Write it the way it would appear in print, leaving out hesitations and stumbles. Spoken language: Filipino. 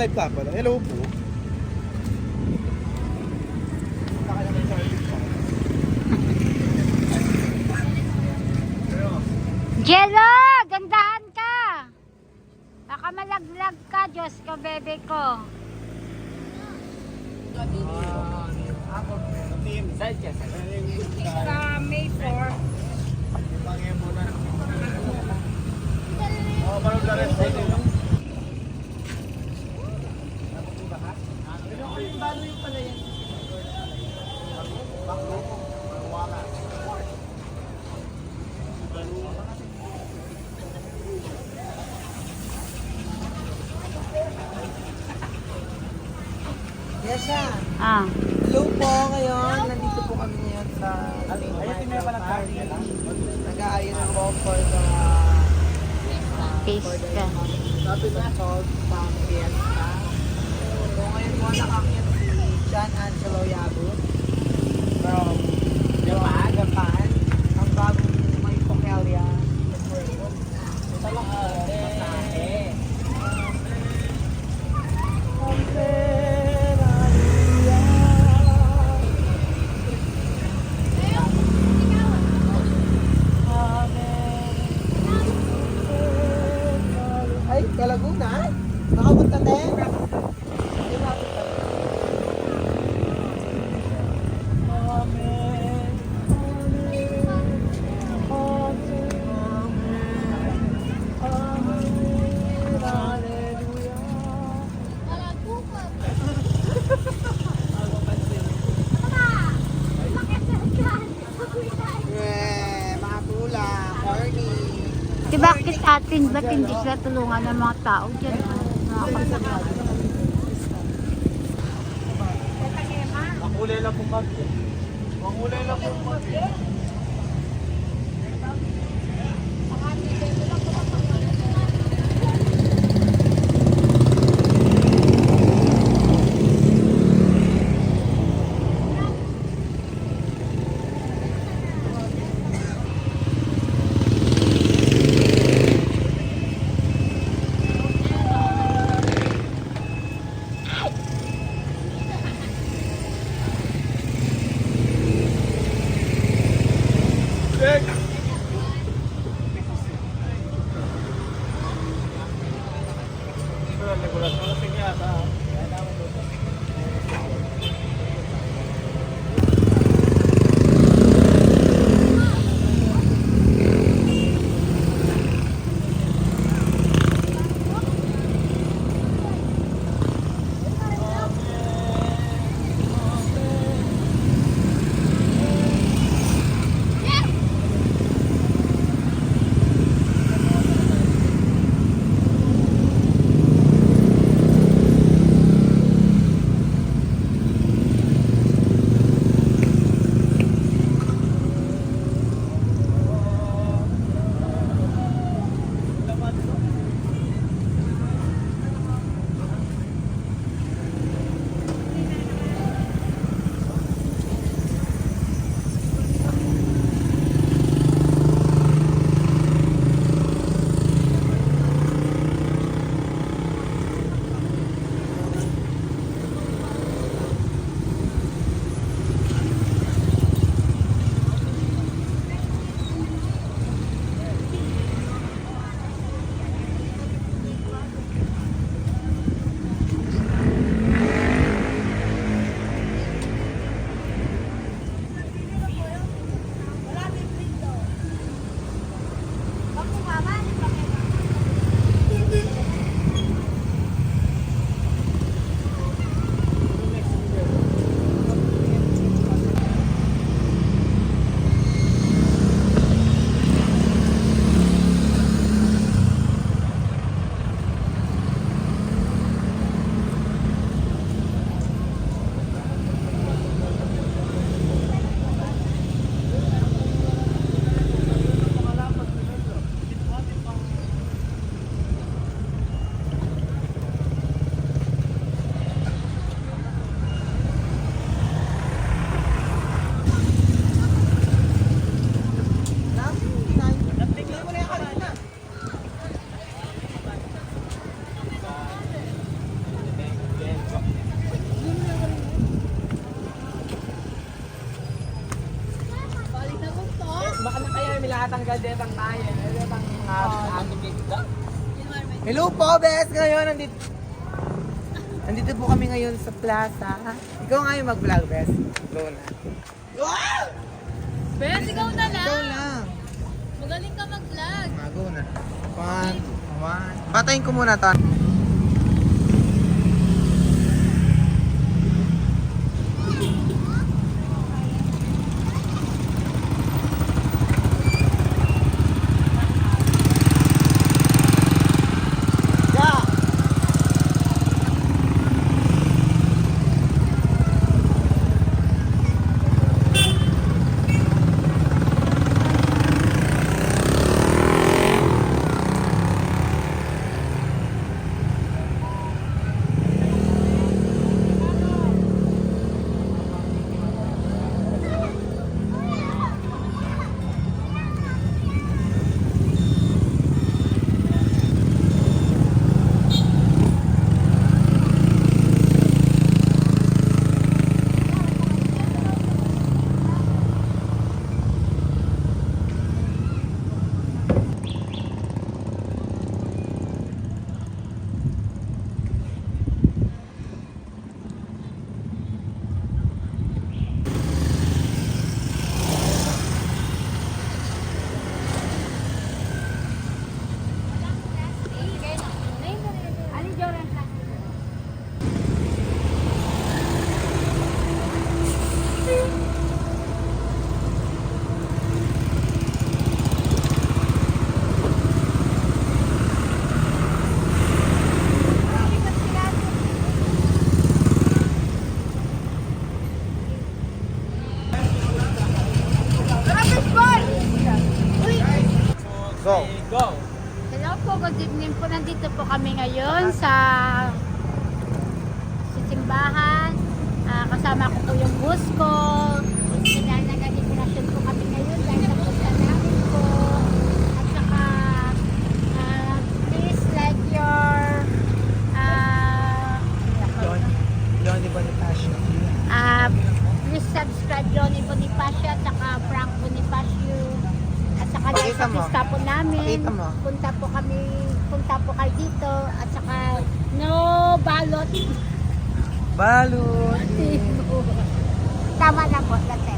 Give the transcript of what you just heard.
Naka-live ka pala. Hello po. Jello! Gandahan ka! Baka malaglag ka, Diyos ko, bebe ko. Team. Side ka. Sa May 4. Parang the rest ay dito. Yes, sir. Ah. Hello po ngayon. Nandito po kami ngayon sa Party. nag-aayon ako for the Taste ka. Sabi na salt pang fiesta. So ngayon po nakakit si John Angelo Yabut from Japan. Ang bagong may Pokelia. Ito lang masahe. Ay, Kalaguna? Nakapunta din? Hindi nakapunta. Mga tula, corny. Di bakit atin, ba't hindi sila tulungan ng mga tao dyan? Mga kapatid. Makulay lang po mag. Makulay lang po mag. tatanggal din ang tayo. Ito ang mga ating Hello po, bes! Ngayon, nandito po kami ngayon sa plaza. Ikaw nga yung mag-vlog, bes. Go na. Wow! Bes, ikaw na Ikaw lang. Magaling ka mag-vlog. Go na. One. Batayin ko muna to. Go. Go! Hello po, good evening po. Nandito po kami ngayon sa simbahan. Kasama ko po yung bus ko. Dahil nag-dekorasyon po kami ngayon dahil sa punta namin po. At saka, please like your Johnny Bonifacio. please subscribe Johnny Bonifacio at saka Frank Bonifacio. At saka dahil Pakita sa mo. pista po namin, Pakita mo. punta po kayo dito. At saka no balot. Balot. Tama na po. That's